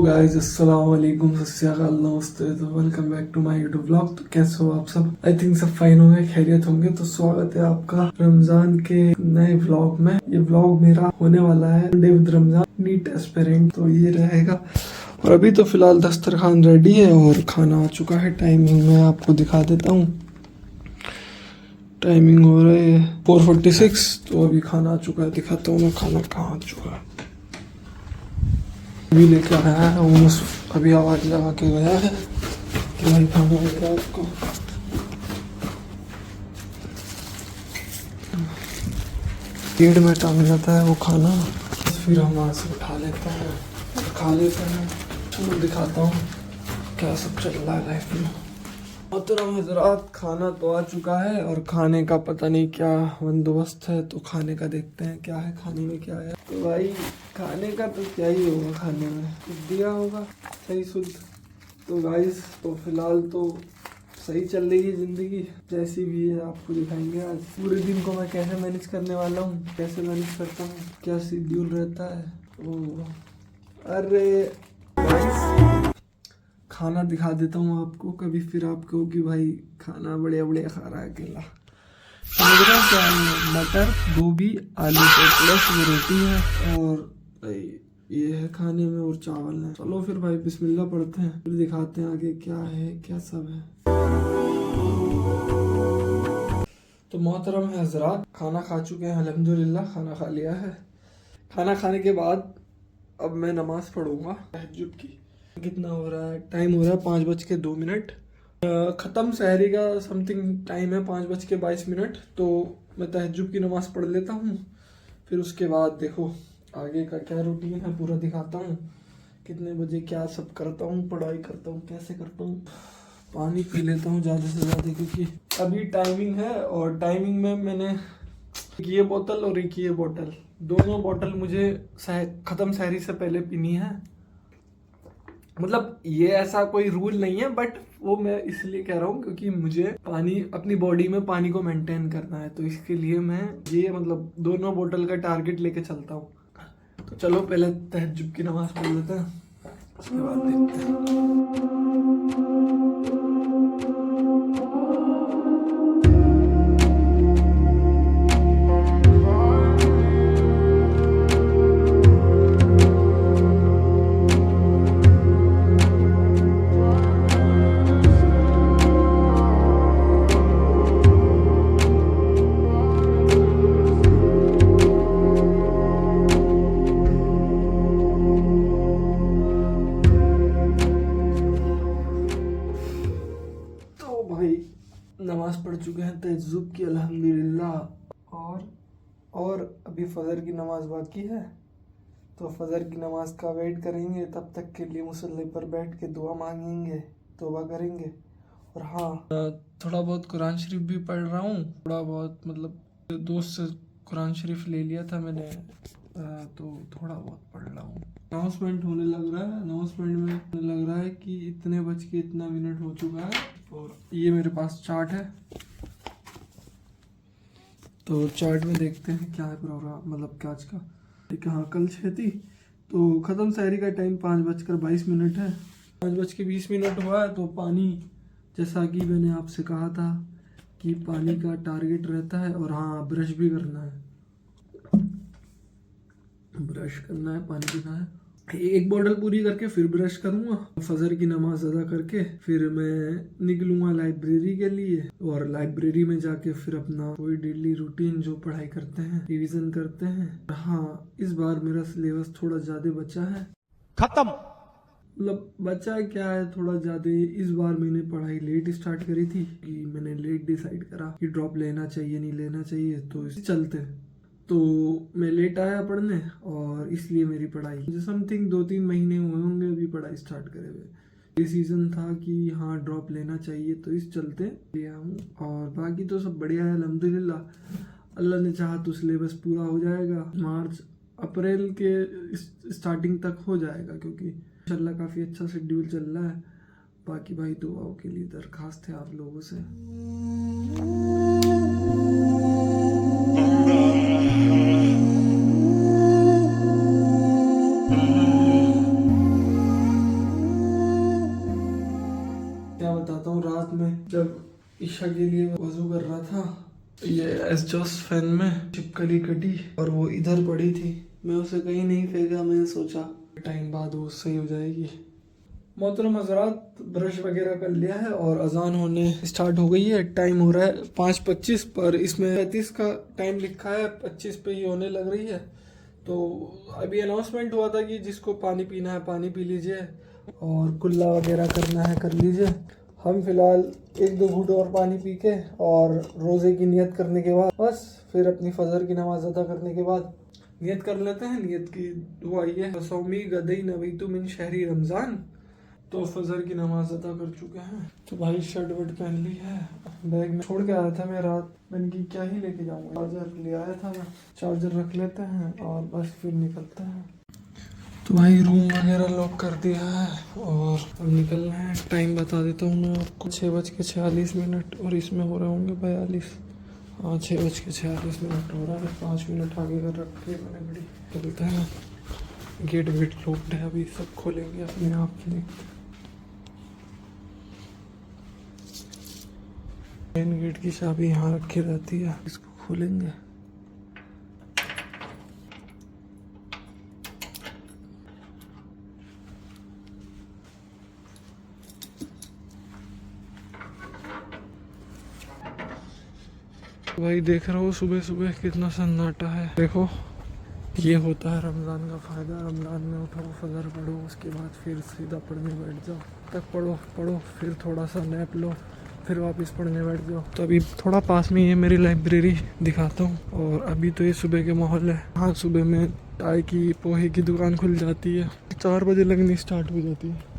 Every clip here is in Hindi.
गाइस अस्सलाम वालेकुम, सस्याकाल, नमस्ते। तो welcome back to my YouTube blog. तो कैसे हो आप सब? आई थिंक सब फाइन होंगे, खैरियत होंगे। तो स्वागत है आपका रमजान के नए व्लॉग में। ये व्लॉग मेरा होने वाला है day with Ramzan NEET aspirant, तो ये रहेगा। और अभी तो फिलहाल दस्तरखान रेडी है और खाना आ चुका है। टाइमिंग मैं आपको दिखा देता हूँ। टाइमिंग हो रहा है 4:46। तो अभी खाना आ चुका है, दिखाता हूँ मैं खाना कहाँ आ चुका है। अभी लेकर आया है वो, अभी आवाज लगा के गया है कि भाई खाना आ गया आपको। पेड़ में टांग जाता है वो खाना, फिर हम वहाँ से उठा लेते हैं और खा लेते हैं। चलो दिखाता हूँ क्या सब चल रहा है लाइफ में। मोहतरम हज़रात, खाना तो आ चुका है और खाने का पता नहीं क्या बंदोबस्त है। तो खाने का देखते हैं क्या है, खाने में क्या है। तो भाई खाने का तो क्या ही होगा, खाने में कुछ दिया होगा सही शुद्ध। तो गाइस तो फिलहाल तो सही चल रही है ज़िंदगी, जैसी भी है आपको दिखाएंगे। आज पूरे दिन को मैं कैसे मैनेज करने वाला हूँ, कैसे मैनेज करता हूँ, क्या शेड्यूल रहता है। तो अरे खाना दिखा देता हूँ आपको, कभी फिर आप कहो कि भाई खाना बढ़िया बढ़िया खा रहा है अकेला। मेरा क्या है, मटर गोभी आलू के प्लस वो रोटी है और भाई ये है खाने में, और चावल है। चलो फिर भाई बिस्मिल्लाह पढ़ते हैं, फिर दिखाते हैं आगे क्या है क्या सब है। तो मोहतरम हज़रात, खाना खा चुके हैं अल्हम्दुलिल्लाह, खाना खा लिया है। खाना खाने के बाद अब मैं नमाज़ पढ़ूंगा तहज्जुद की। कितना हो रहा है, टाइम हो रहा है 5:02। ख़त्म सहरी का समथिंग टाइम है 5:22। तो मैं तहज्जुद की नमाज़ पढ़ लेता हूँ, फिर उसके बाद देखो आगे का क्या रूटीन है पूरा दिखाता हूँ। कितने बजे क्या सब करता हूँ, पढ़ाई करता हूँ, कैसे करता हूँ। पानी पी लेता हूँ ज़्यादा से ज़्यादा, क्योंकि अभी टाइमिंग है और टाइमिंग में मैंने एक ये बोतल और एक ये बोतल, दोनों बोतल मुझे ख़त्म सहरी से पहले पीनी है। मतलब ये ऐसा कोई रूल नहीं है, बट वो मैं इसलिए कह रहा हूँ क्योंकि मुझे पानी, अपनी बॉडी में पानी को मेंटेन करना है। तो इसके लिए मैं ये मतलब दोनों बोतल का टारगेट लेके चलता हूँ। तो चलो पहले तहज्जुद की नमाज पढ़ लेते हैं, उसके बाद देखते हैं। नमाज़ पढ़ चुके हैं तहज्जुद की अल्हम्दुलिल्लाह। और अभी फ़जर की नमाज़ बाकी है, तो फ़जर की नमाज़ का वेट करेंगे। तब तक के लिए मुसल्ले पर बैठ के दुआ मांगेंगे, तौबा करेंगे। और हाँ, थोड़ा बहुत कुरान शरीफ भी पढ़ रहा हूँ, थोड़ा बहुत मतलब दोस्त से कुरान शरीफ ले लिया था मैंने, तो थोड़ा बहुत पढ़ रहा हूँ। अनाउंसमेंट होने लग रहा है, अनाउंसमेंट में लग रहा है कि इतने बज के इतना मिनट हो चुका है। और ये मेरे पास चार्ट है, तो चार्ट में देखते हैं क्या है प्रोग्राम, मतलब क्या आज का। ठीक है, हाँ कल 6 थी। तो ख़त्म सहरी का टाइम 5:22 है। 5:20 हुआ है। तो पानी, जैसा कि मैंने आपसे कहा था कि पानी का टारगेट रहता है। और हाँ, ब्रश भी करना है, ब्रश करना है, पानी पीना है। एक बोतल पूरी करके फिर ब्रश करूंगा, फजर की नमाज अदा करके फिर मैं निकलूंगा लाइब्रेरी के लिए। और लाइब्रेरी में जाके फिर अपना कोई डेली रूटीन जो पढ़ाई करते हैं रिवीजन करते हैं। हाँ, इस बार मेरा सिलेबस थोड़ा ज्यादा बचा है, खत्म मतलब बचा क्या है थोड़ा ज्यादा। इस बार मैंने पढ़ाई लेट स्टार्ट करी थी, कि मैंने लेट डिसाइड करा कि ड्रॉप लेना चाहिए नहीं लेना चाहिए। तो इस चलते तो मैं लेट आया पढ़ने, और इसलिए मेरी पढ़ाई मुझे समथिंग 2-3 महीने हुए होंगे अभी पढ़ाई स्टार्ट करे हुए। डिसीजन था कि हाँ ड्रॉप लेना चाहिए, तो इस चलते लिया हूँ। और बाकी तो सब बढ़िया है अल्हम्दुलिल्लाह। अल्लाह ने चाहा तो सिलेबस पूरा हो जाएगा, मार्च अप्रैल के स्टार्टिंग तक हो जाएगा, क्योंकि इंशाल्लाह काफ़ी अच्छा शेड्यूल चल रहा है। बाकी भाई दुआओं के लिए दरखास्त है आप लोगों से। सुरक्षा के लिए वजू कर रहा था। ये एग्जॉस्ट फैन में छिपकली कटी और वो इधर पड़ी थी, मैं उसे कहीं नहीं फेंका, मैंने सोचा टाइम बाद वो सही हो जाएगी। मोहतरम हज़रात, ब्रश वगैरह कर लिया है और अजान होने स्टार्ट हो गई है। टाइम हो रहा है 5:25 पर इसमें 35 का टाइम लिखा है, 25 पे ही होने लग रही है। तो अभी अनाउंसमेंट हुआ था कि जिसको पानी पीना है पानी पी लीजिए और कुल्ला वगैरह करना है कर लीजिए। हम फिलहाल 1-2 घूंट और पानी पी के और रोज़े की नियत करने के बाद बस फिर अपनी फजर की नमाज अदा करने के बाद नियत कर लेते हैं। नियत की दुआ ये है, सौमी गदई नवीतु मिन शहरी रमज़ान। तो फजर की नमाज अदा कर चुके हैं। तो भाई शर्ट वर्ट पहन ली है, बैग में छोड़ के आया था मैं रात, मैंने की क्या ही लेके जाऊंगा, चार्जर ले आया था मैं, चार्जर रख लेते हैं और बस फिर निकलते हैं। तो भाई रूम वगैरह लॉक कर दिया है और अब निकलना है। टाइम बता देता हूँ मैं आपको, 6:46 और इसमें हो रहे होंगे 42। हाँ 6:46 हो रहा है, 5 मिनट आगे कर रख के मैंने घड़ी। चलते हैं, गेट वेट लॉक्ड है, अभी सब खोलेंगे अपने आप। देखते मेन गेट की चाबी यहाँ रखी रहती है, इसको खोलेंगे। भाई देख रहे हो सुबह सुबह कितना सन्नाटा है। देखो ये होता है रमज़ान का फ़ायदा। रमज़ान में उठो, फजर पढ़ो, उसके बाद फिर सीधा पढ़ने बैठ जाओ, तक पढ़ो फिर थोड़ा सा नैप लो, फिर वापस पढ़ने बैठ जाओ। तो अभी थोड़ा पास में ये मेरी लाइब्रेरी दिखाता हूँ। और अभी तो ये सुबह के माहौल है। हाँ सुबह में चाय की पोहे की दुकान खुल जाती है, 4 बजे लगनी स्टार्ट हो जाती है।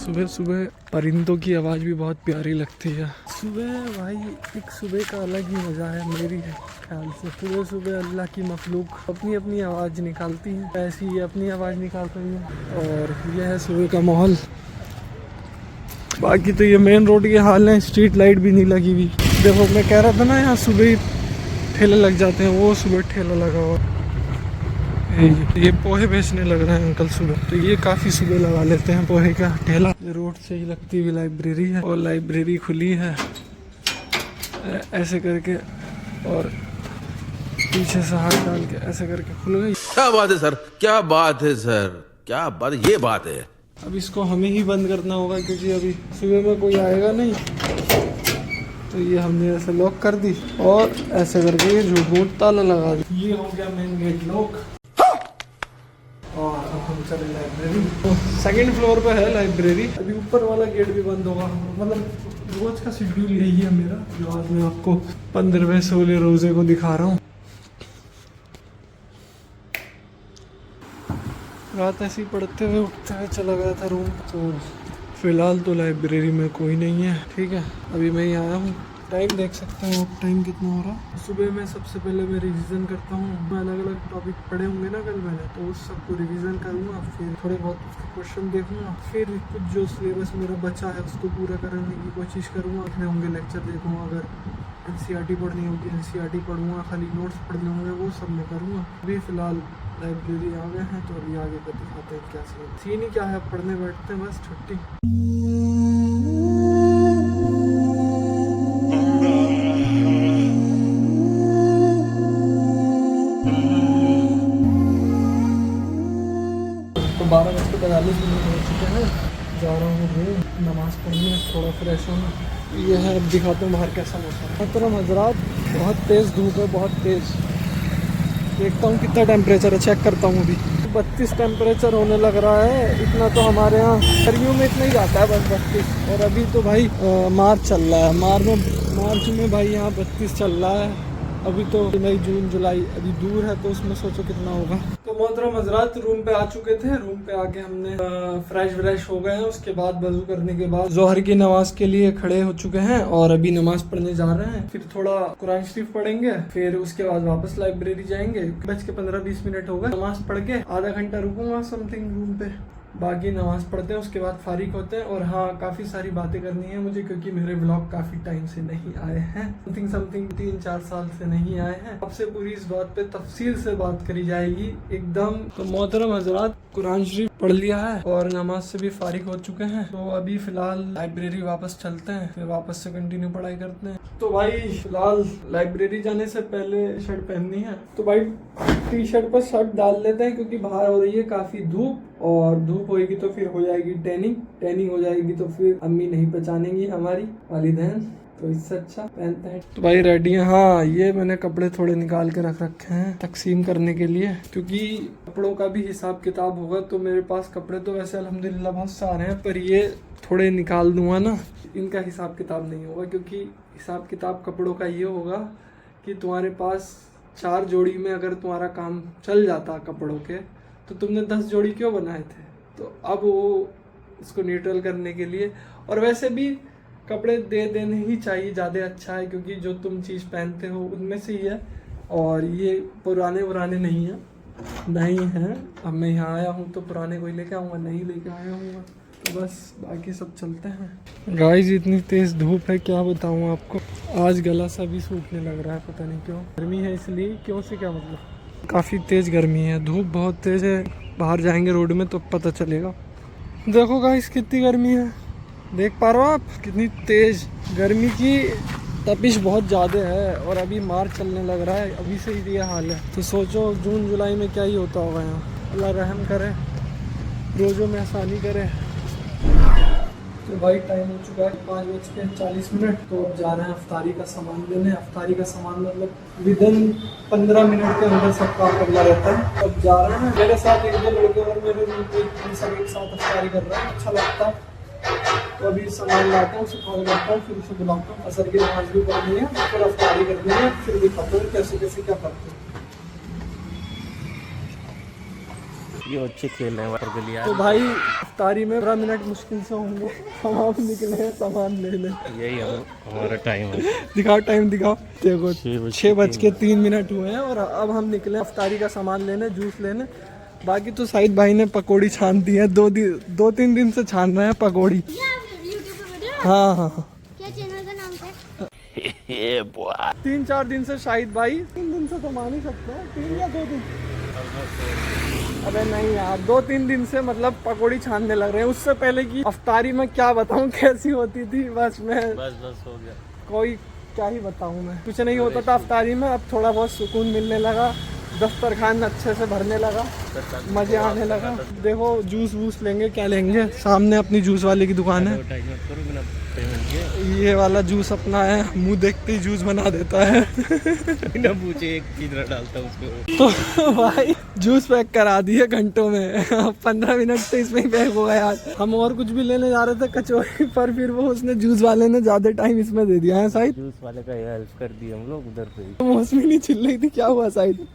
सुबह सुबह परिंदों की आवाज़ भी बहुत प्यारी लगती है। सुबह भाई एक सुबह का अलग ही मज़ा है मेरी ख्याल से। सुबह सुबह अल्लाह की मखलूक अपनी अपनी आवाज़ निकालती है, ऐसी ही अपनी आवाज़ निकाल रही है और यह है सुबह का माहौल। बाकी तो ये मेन रोड के हाल है, स्ट्रीट लाइट भी नहीं लगी हुई। देखो मैं कह रहा था ना यहाँ सुबह ही ठेले लग जाते हैं, वो सुबह ठेला लगा हुआ। ये पोहे बेचने लग रहे हैं अंकल सुबह, तो ये काफ़ी सुबह लगा लेते हैं पोहे का ठेला। ये रोड से ही लगती हुई लाइब्रेरी है और लाइब्रेरी खुली है ऐसे करके और पीछे से हाथ डाल के ऐसे करके खुल गई। क्या बात है सर, क्या बात है सर, क्या बात, ये बात है। अब इसको हमें ही बंद करना होगा क्योंकि अभी सुबह में कोई आएगा नहीं। तो ये हमने ऐसे लॉक कर दी और ऐसे करके ये झूठ मूठ ताला लगा दी। ये हो गया मेन गेट लॉक और अब हम चले लाइब्रेरी। तो 2nd फ्लोर पे है लाइब्रेरी। अभी ऊपर वाला गेट भी बंद होगा, मतलब रोज का शेड्यूल यही है मेरा, जो आज मैं आपको 15वें 16 रोजे को दिखा रहा हूँ। रात ऐसे ही पढ़ते हुए उठते हुए चला गया था रूम। तो फिलहाल तो लाइब्रेरी में कोई नहीं है, ठीक है। अभी मैं ही आया हूँ। टाइम देख सकते हो आप, टाइम कितना हो रहा है। सुबह में सबसे पहले मैं रिवीजन करता हूँ। मैं अलग अलग टॉपिक पढ़े होंगे ना कल मैंने, तो उस सबको रिवीजन करूँगा, फिर थोड़े बहुत क्वेश्चन देखूँगा, फिर कुछ जो सिलेबस मेरा बचा है उसको पूरा करने की कोशिश करूँगा। अपने होंगे लेक्चर देखूँगा, अगर NCERT पढ़नी होगी NCERT पढ़ूँगा, खाली नोट्स पढ़ने होंगे वो सब मैं करूँगा। अभी फ़िलहाल लाइब्रेरी आ गए हैं तो अभी आगे का दिखाते हैं क्या सीन ही क्या है। पढ़ने बैठते हैं बस, छुट्टी। तो 12:45 हो चुके हैं। जा रहा हूँ रूम, नमाज़ पढ़ने, थोड़ा फ्रेश होना। ये है, अब दिखाता हूँ बाहर कैसा मौसम है। मोहतरम हज़रात, बहुत तेज़ धूप है, बहुत तेज़। देखता हूँ कितना टेम्परेचर है, चेक करता हूँ। अभी 32 टेम्परेचर होने लग रहा है। इतना तो हमारे यहाँ गर्मियों में इतना ही जाता है बस, 32। और अभी तो भाई मार्च चल रहा है, मार्च में भाई यहाँ 32 चल रहा है। अभी तो मई जून जुलाई अभी दूर है, तो उसमें सोचो कितना होगा। तो मोहतरम हज़रात, रूम पे आ चुके थे। रूम पे आके हमने फ्रेश व्रेश हो गए हैं। उसके बाद वजू करने के बाद जोहर की नमाज के लिए खड़े हो चुके हैं और अभी नमाज पढ़ने जा रहे हैं। फिर थोड़ा कुरान शरीफ पढ़ेंगे, फिर उसके बाद वापस लाइब्रेरी जाएंगे। 15-20 मिनट हो गए। नमाज पढ़ के आधा घंटा रुकूंगा समथिंग रूम पे, बाकी नमाज पढ़ते हैं, उसके बाद फारिग होते हैं। और हाँ, काफ़ी सारी बातें करनी है मुझे, क्योंकि मेरे ब्लॉग काफ़ी टाइम से नहीं आए हैं, समथिंग 3-4 साल से नहीं आए हैं। आपसे पूरी इस बात पे तफसील से बात करी जाएगी एकदम। तो मोहतरम हजरात, कुरान शरीफ पढ़ लिया है और नमाज से भी फारिग हो चुके हैं। तो अभी फ़िलहाल लाइब्रेरी वापस चलते हैं, फिर वापस से कंटिन्यू पढ़ाई करते हैं। तो भाई फ़िलहाल लाइब्रेरी जाने से पहले शर्ट पहननी है, तो भाई टी शर्ट पर शर्ट डाल लेते हैं, क्योंकि बाहर हो रही है काफ़ी धूप, और धूप होएगी तो फिर हो जाएगी टैनिंग हो जाएगी, तो फिर अम्मी नहीं पहचानेंगी हमारी वालिदैन, तो इससे अच्छा पहनते हैं। तो भाई रेडी है। हाँ, ये मैंने कपड़े थोड़े निकाल के रख रखे हैं तकसीम करने के लिए, क्योंकि कपड़ों का भी हिसाब किताब होगा। तो मेरे पास कपड़े तो वैसे अल्हम्दुलिल्लाह बहुत सारे हैं, पर ये थोड़े निकाल दूंगा ना, इनका हिसाब किताब नहीं होगा। क्योंकि हिसाब किताब कपड़ों का ये होगा कि तुम्हारे पास 4 जोड़ी में अगर तुम्हारा काम चल जाता कपड़ों के, तो तुमने 10 जोड़ी क्यों बनाए थे। तो अब वो उसको न्यूट्रल करने के लिए, और वैसे भी कपड़े दे देने ही चाहिए, ज़्यादा अच्छा है, क्योंकि जो तुम चीज़ पहनते हो उनमें से ही है, और ये पुराने नहीं है, नहीं है। अब मैं यहाँ आया हूँ तो पुराने कोई लेके आऊँगा, नहीं लेके आया हूँ, तो बस बाकी सब चलते हैं। गाइस, इतनी तेज़ धूप है, क्या बताऊँ आपको। आज गला सा भी सूखने लग रहा है, पता नहीं क्यों। गर्मी है इसलिए, क्यों से क्या मतलब। काफ़ी तेज़ गर्मी है, धूप बहुत तेज़ है। बाहर जाएंगे रोड में तो पता चलेगा। देखो गाइस, कितनी गर्मी है, देख पा रहे हो आप, कितनी तेज़ गर्मी की तपिश बहुत ज़्यादा है। और अभी मार्च चलने लग रहा है, अभी से ही ये हाल है, तो सोचो जून जुलाई में क्या ही होता होगा यहाँ। अल्लाह रहम करे, रोज़ों में आसानी करे। तो भाई टाइम हो चुका है 5:40। तो अब जा रहे हैं अफ्तारी का सामान लेने। अफ्तारी का सामान मतलब विदिन 15 मिनट के अंदर सब काम करना रहता है। अब जा रहे हैं, मेरे साथ 1-2 लड़के और मेरे रूम पे हम सब एक साथ अफ्तारी कर रहे हैं, अच्छा लगता है। तो अभी सामान लाता हूँ, उसे कॉल करता हूँ, फिर उसे बुलाता हूँ। असर की नमाज भी पढ़नी है, फिर अफ्तारी करनी है, फिर दिखाता हूँ कैसे कैसे क्या करते हैं। ये अच्छे खेल रहे हैं वाटर के लिए। तो भाई अफ्तारी में 15 मिनट मुश्किल से होंगे, हम आप निकले हैं सामान लेने। यही हमारा टाइम है। दिखाओ टाइम, दिखाओ। देखो 6:03 हुए हैं, और अब हम निकले अफ्तारी का सामान लेने, जूस लेने। बाकी तो साहिद भाई ने पकौड़ी छान दी है, 2-3 दिन से छान रहे हैं पकौड़ी। हाँ। क्या चैनल का नाम था? 3-4 दिन से शाहिद भाई, 3 दिन से तो मान ही सकते हैं, 3 या 2 दिन। अबे नहीं यार, 2-3 दिन से मतलब पकौड़ी छानने लग रहे हैं। उससे पहले की अफ्तारी में क्या बताऊं कैसी होती थी, बस हो गया। कोई क्या ही बताऊं, मैं कुछ नहीं होता था अफ्तारी में। अब थोड़ा बहुत सुकून मिलने लगा, दस्तरखान अच्छे से भरने लगा, मजे आने लगा। देखो जूस वूस लेंगे, क्या लेंगे, सामने अपनी जूस वाले की दुकान है। ये वाला जूस अपना है, मुंह देखते ही जूस बना देता है। बिना पूछे एक चीज डालता उसको। तो भाई जूस पैक करा दिए घंटों में। 15 मिनट से इसमें ही पैक हो गया। हम और कुछ भी लेने जा रहे थे कचौरी, पर फिर वो उसने जूस वाले ने ज्यादा टाइम इसमें दे दिया है। शायद जूस वाले का हेल्प कर दी हम लोग उधर पे। तो मौसमी नहीं चिल्ल रही थी, क्या हुआ शायद।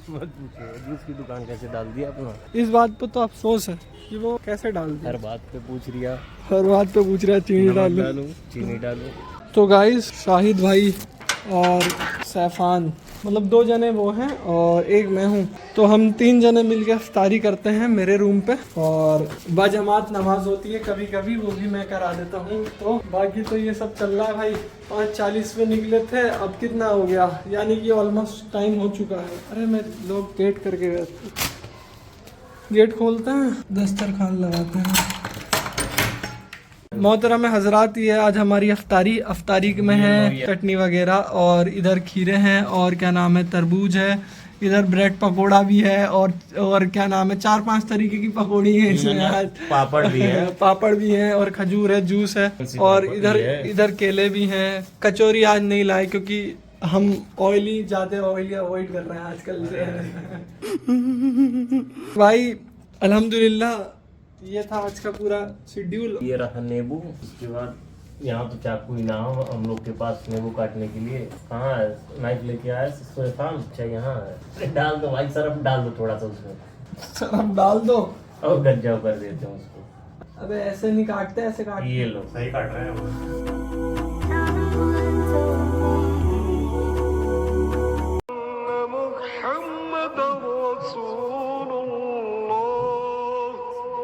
मत पूछो, जूस की दुकान कैसे डाल दिया अपना। इस बात पे तो अफसोस है कि वो कैसे डाल दिया। हर बात पे पूछ रिया, हर बात पे पूछ रहा है चीनी डालूं, चीनी डालूं। तो गाइस, शाहिद भाई और सैफान मतलब 2 जने वो हैं और एक मैं हूँ, तो हम 3 जने मिलकर इफ्तारी करते हैं मेरे रूम पे। और बाजमात नमाज होती है कभी कभी, वो भी मैं करा देता हूँ। तो बाकी तो ये सब चल रहा है भाई। 5:40 में निकले थे, अब कितना हो गया, यानी कि ऑलमोस्ट टाइम हो चुका है। अरे मैं लोग गेट करके गए, गेट खोलते हैं, दस्तरखान लगाते हैं। मोहतरम हजरात, ये आज हमारी अफ्तारी में है चटनी वगैरह, और इधर खीरे हैं, और क्या नाम है तरबूज है, इधर ब्रेड पकोड़ा भी है, और क्या नाम है 4-5 तरीके की पकौड़ी है इसमें आज। पापड़ भी है पापड़ भी है, और खजूर है, जूस है, और इधर केले भी हैं। कचौरी आज नहीं लाए क्योंकि हम ज़्यादा ऑयली अवॉइड कर रहे हैं आजकल। भाई अल्हम्दुलिल्लाह, ये था आज का पूरा शेड्यूल। ये रहा नींबू, उसके बाद यहाँ तो चाकू ही ना हो हम लोग के पास नींबू काटने के लिए। कहाँ है नाइफ लेके आया सोफान? अच्छा यहाँ है। डाल दो भाई, सरफ डाल दो थोड़ा सा उसमें, सरफ डाल दो और गज्जा कर देते हैं उसको। अबे ऐसे नहीं काटते, ऐसे काटते। ये लो, सही काट रहे हैं।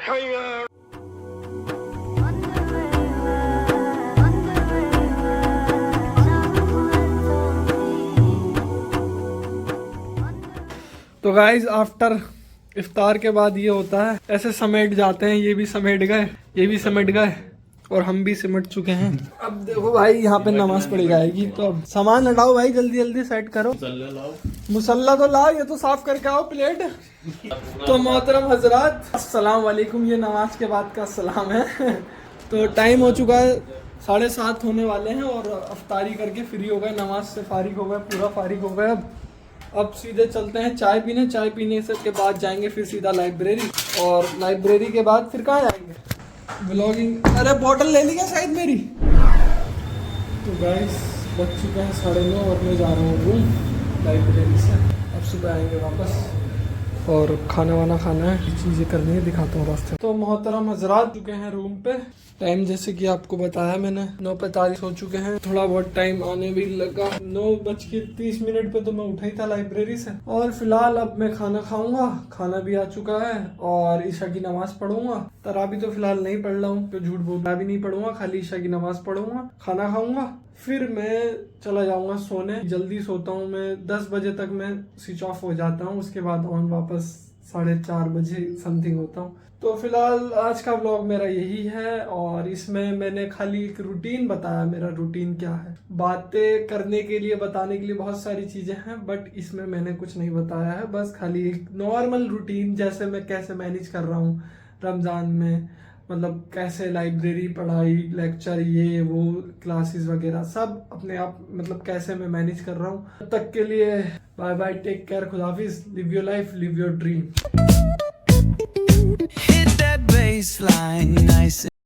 तो गाइज आफ्टर इफ्तार के बाद ये होता है, ऐसे समेट जाते हैं, ये भी समेट गए, ये भी समेट गए और हम भी सिमट चुके हैं। अब देखो भाई यहाँ पे नमाज पढ़ी जाएगी, तो अब सामान हटाओ भाई, जल्दी जल्दी सेट करो। मुसल्ला तो लाओ, ये तो साफ करके आओ प्लेट। तो मोहतरम हजरात अस्सलाम वालेकुम, ये नमाज के बाद का सलाम है। तो टाइम हो चुका है 7:30 होने वाले हैं और अफ्तारी करके फ्री हो गए, नमाज से फारिग हो गए, पूरा फारिग हो गए। अब सीधे चलते हैं चाय पीने, चाय पीने से के बाद जाएंगे फिर सीधा लाइब्रेरी, और लाइब्रेरी के बाद फिर कहाँ जाएंगे, व्लॉगिंग। अरे बॉटल ले ली क्या शायद मेरी। तो गाइस बज चुके हैं 9:30 और मैं जा रहा हूँ रूम लाइब्रेरी से। अब सुबह आएंगे वापस और खाना वाना खाना है, चीज़ें करनी है, दिखाता हूँ रास्ते। तो मोहतरम हजरात चुके हैं रूम पे। टाइम जैसे कि आपको बताया मैंने 9:45 हो चुके हैं, थोड़ा बहुत टाइम आने भी लगा। 9:30 पे तो मैं उठा ही था लाइब्रेरी से। और फिलहाल अब मैं खाना खाऊंगा, खाना भी आ चुका है और ईशा की नमाज पढ़ूंगा। तराबी तो फिलहाल नहीं पढ़ रहा हूँ, तो झूठ बोलना भी नहीं पढ़ूंगा, खाली ईशा की नमाज पढ़ूंगा, खाना खाऊंगा, फिर मैं चला जाऊंगा सोने। जल्दी सोता हूँ मैं, 10 बजे तक मैं स्विच ऑफ हो जाता हूँ, उसके बाद ऑन वापस 4:30 बजे समथिंग होता हूँ। तो फिलहाल आज का व्लॉग मेरा यही है और इसमें मैंने खाली एक रूटीन बताया, मेरा रूटीन क्या है। बातें करने के लिए, बताने के लिए बहुत सारी चीज़ें हैं, बट इसमें मैंने कुछ नहीं बताया है, बस खाली एक नॉर्मल रूटीन, जैसे मैं कैसे मैनेज कर रहा हूँ रमज़ान में, मतलब कैसे लाइब्रेरी, पढ़ाई, लेक्चर, ये वो क्लासेस वगैरह सब अपने आप, मतलब कैसे मैं मैनेज कर रहा हूँ। तब तक के लिए बाय बाय, टेक केयर, खुदाफिज, live your life, live your dream. Hit that baseline, nice.